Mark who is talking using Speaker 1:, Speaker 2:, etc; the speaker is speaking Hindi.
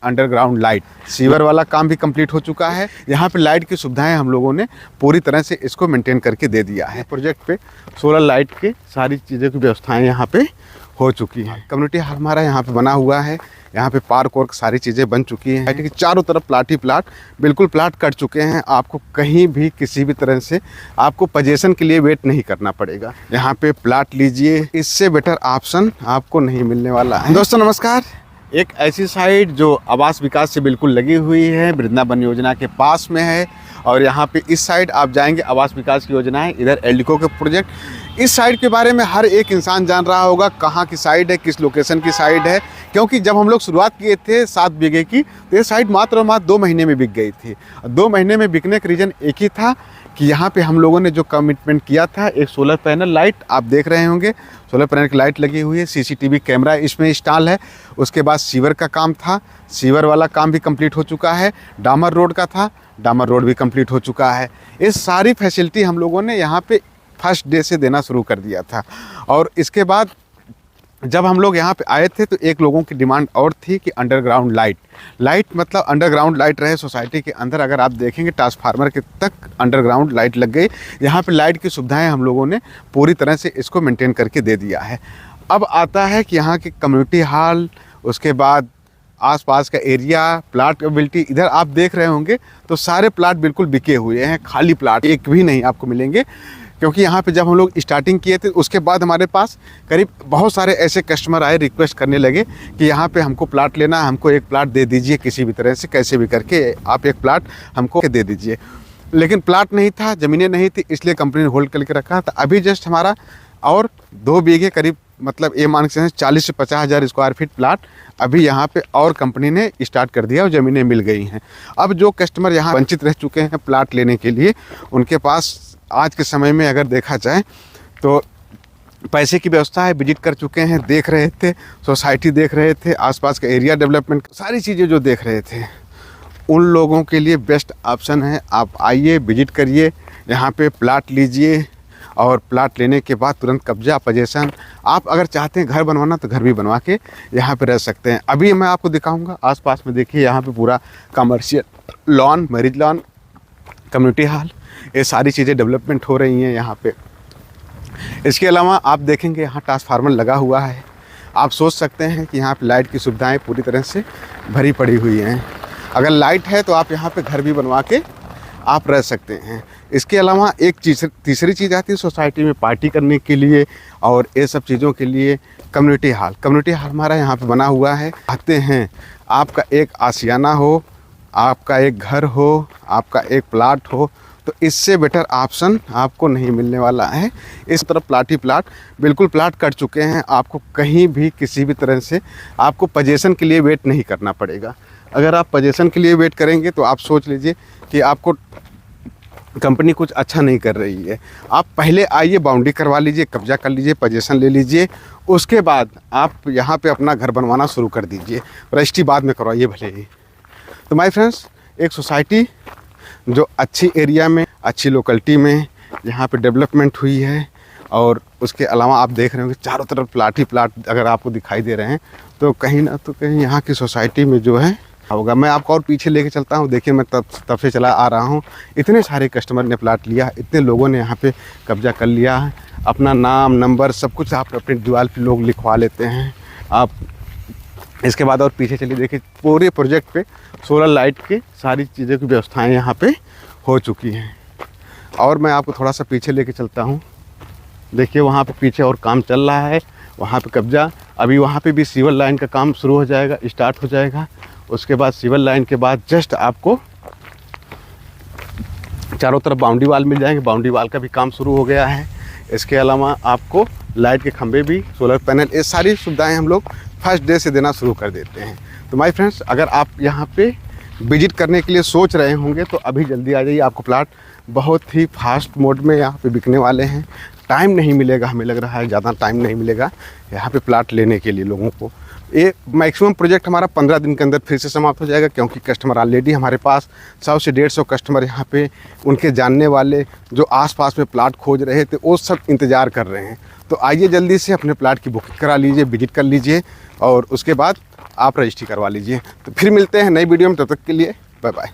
Speaker 1: अंडरग्राउंड लाइट, सीवर वाला काम भी कंप्लीट हो चुका है। यहाँ पे लाइट की सुविधाएं हम लोगों ने पूरी तरह से इसको मेंटेन करके दे दिया है। प्रोजेक्ट पे सोलर लाइट की सारी चीज़ों की व्यवस्थाएं यहाँ पे हो चुकी हैं। कम्युनिटी हॉल हमारा यहाँ पे बना हुआ है। यहाँ पे पार्क और सारी चीज़ें बन चुकी हैं। लाइट के चारों तरफ प्लाट ही प्लाट, बिल्कुल प्लाट कट चुके हैं। आपको कहीं भी किसी भी तरह से आपको पोजीशन के लिए वेट नहीं करना पड़ेगा। यहाँ पे प्लाट लीजिए, इससे बेटर ऑप्शन आपको नहीं मिलने वाला है। दोस्तों नमस्कार। एक ऐसी साइट जो आवास विकास से बिल्कुल लगी हुई है, वृंदावन योजना के पास में है। और यहाँ पे इस साइड आप जाएंगे आवास विकास की योजना है, इधर एल्डिको के प्रोजेक्ट। इस साइड के बारे में हर एक इंसान जान रहा होगा कहाँ की साइड है, किस लोकेशन की साइड है। क्योंकि जब हम लोग शुरुआत किए थे 7 बीघे की, तो ये साइड मात्र और मात्र 2 महीने में बिक गई थी। 2 महीने में बिकने का रीज़न एक ही था कि यहाँ पे हम लोगों ने जो कमिटमेंट किया था, एक सोलर पैनल लाइट आप देख रहे होंगे, सोलर पैनल की लाइट लगी हुई है, सीसीटीवी कैमरा इसमें इंस्टॉल है। उसके बाद सीवर का काम था, सीवर वाला काम भी कंप्लीट हो चुका है। डामर रोड का था, डामर रोड भी कंप्लीट हो चुका है। ये सारी फैसिलिटी हम लोगों ने यहाँ पे फर्स्ट डे से देना शुरू कर दिया था। और इसके बाद जब हम लोग यहाँ पे आए थे तो एक लोगों की डिमांड और थी कि अंडरग्राउंड लाइट मतलब अंडरग्राउंड लाइट रहे सोसाइटी के अंदर। अगर आप देखेंगे ट्रांसफार्मर के तक अंडरग्राउंड लाइट लग गई। यहाँ पे लाइट की सुविधाएं हम लोगों ने पूरी तरह से इसको मेंटेन करके दे दिया है। अब आता है कि यहाँ की कम्युनिटी हॉल, उसके बाद आसपास का एरिया, प्लाट एबिलिटी। इधर आप देख रहे होंगे तो सारे प्लाट बिल्कुल बिके हुए हैं, खाली प्लाट एक भी नहीं आपको मिलेंगे। क्योंकि यहाँ पे जब हम लोग स्टार्टिंग किए थे उसके बाद हमारे पास करीब बहुत सारे ऐसे कस्टमर आए, रिक्वेस्ट करने लगे कि यहाँ पे हमको प्लाट लेना है, हमको एक प्लाट दे दीजिए किसी भी तरह से, कैसे भी करके आप एक प्लाट हमको दे दीजिए। लेकिन प्लाट नहीं था, ज़मीनें नहीं थी, इसलिए कंपनी ने होल्ड करके रखा था। अभी जस्ट हमारा और 2 बीघे करीब, मतलब ये मान के 40 से 50 हज़ार स्क्वायर फीट प्लाट अभी यहाँ पे और कंपनी ने स्टार्ट कर दिया और ज़मीनें मिल गई हैं। अब जो कस्टमर यहाँ वंचित रह चुके हैं प्लाट लेने के लिए, उनके पास आज के समय में अगर देखा जाए तो पैसे की व्यवस्था है। विजिट कर चुके हैं, देख रहे थे, सोसाइटी देख रहे थे, आसपास का एरिया डेवलपमेंट, सारी चीज़ें जो देख रहे थे, उन लोगों के लिए बेस्ट ऑप्शन है। आप आइए, विजिट करिए, यहाँ पे प्लाट लीजिए और प्लाट लेने के बाद तुरंत कब्जा, पोजीशन। आप अगर चाहते हैं घर बनवाना तो घर भी बनवा के यहाँ पे रह सकते हैं। अभी मैं आपको दिखाऊंगा आसपास में, देखिए यहाँ पे पूरा commercial lawn, marriage lawn, community hall, ये सारी चीज़ें डेवलपमेंट हो रही हैं यहाँ पे। इसके अलावा आप देखेंगे यहाँ ट्रांसफार्मर लगा हुआ है। आप सोच सकते हैं कि यहाँ पे लाइट की सुविधाएं पूरी तरह से भरी पड़ी हुई हैं। अगर लाइट है तो आप यहाँ पे घर भी बनवा के आप रह सकते हैं। इसके अलावा एक तीसरी चीज़ आती है सोसाइटी में पार्टी करने के लिए और ये सब चीज़ों के लिए, कम्युनिटी हॉल। कम्युनिटी हॉल हमारा यहाँ पे बना हुआ है। आते हैं, आपका एक आशियाना हो, आपका एक घर हो, आपका एक प्लाट हो, तो इससे बेटर ऑप्शन आपको नहीं मिलने वाला है। इस तरफ प्लाट ही प्लाट, बिल्कुल प्लाट कट चुके हैं। आपको कहीं भी किसी भी तरह से आपको पोजीशन के लिए वेट नहीं करना पड़ेगा। अगर आप पोजीशन के लिए वेट करेंगे तो आप सोच लीजिए कि आपको कंपनी कुछ अच्छा नहीं कर रही है। आप पहले आइए, बाउंड्री करवा लीजिए, कब्जा कर लीजिए, पोजीशन ले लीजिए, उसके बाद आप यहाँ पे अपना घर बनवाना शुरू कर दीजिए। रजिस्ट्री बाद में करवाइए भले ही। तो माय फ्रेंड्स, एक सोसाइटी जो अच्छी एरिया में, अच्छी लोकेलिटी में यहाँ पे डेवलपमेंट हुई है। और उसके अलावा आप देख रहे होंगे चारों तरफ प्लाट ही प्लाट अगर आपको दिखाई दे रहे हैं, तो कहीं ना तो कहीं यहाँ की सोसाइटी में जो है होगा। मैं आपको और पीछे लेके चलता हूँ। देखिए, मैं तब से चला आ रहा हूँ। इतने सारे कस्टमर ने प्लाट लिया, इतने लोगों ने यहाँ पे कब्जा कर लिया है। अपना नाम, नंबर, सब कुछ आप अपनी दीवार पे लोग लिखवा लेते हैं। आप इसके बाद और पीछे चलिए, देखिए पूरे प्रोजेक्ट पे सोलर लाइट की सारी चीज़ों की व्यवस्थाएं यहाँ पे हो चुकी हैं। और मैं आपको थोड़ा सा पीछे लेके चलता हूँ। देखिए वहाँ पे पीछे और काम चल रहा है, वहाँ पे कब्जा। अभी वहाँ पे भी सीवर लाइन का काम शुरू हो जाएगा, स्टार्ट हो जाएगा। उसके बाद सीवर लाइन के बाद जस्ट आपको चारों तरफ बाउंड्री वाल मिल जाएंगे। बाउंड्री वाल का भी काम शुरू हो गया है। इसके अलावा आपको लाइट के खंभे भी, सोलर पैनल, ये सारी सुविधाएं हम लोग फर्स्ट डे से देना शुरू कर देते हैं। तो माय फ्रेंड्स, अगर आप यहाँ पे विजिट करने के लिए सोच रहे होंगे तो अभी जल्दी आ जाइए। आपको प्लाट बहुत ही फास्ट मोड में यहाँ पे बिकने वाले हैं। टाइम नहीं मिलेगा, हमें लग रहा है ज़्यादा टाइम नहीं मिलेगा यहाँ पे प्लाट लेने के लिए लोगों को। ये मैक्सिमम प्रोजेक्ट हमारा 15 दिन के अंदर फिर से समाप्त हो जाएगा। क्योंकि कस्टमर ऑलरेडी हमारे पास 100 से 150 कस्टमर यहाँ पे, उनके जानने वाले जो आसपास में प्लाट खोज रहे थे, वो सब इंतज़ार कर रहे हैं। तो आइए जल्दी से अपने प्लाट की बुकिंग करा लीजिए, विजिट कर लीजिए और उसके बाद आप रजिस्ट्री करवा लीजिए। तो फिर मिलते हैं नई वीडियो में, तब तक के लिए बाय बाय।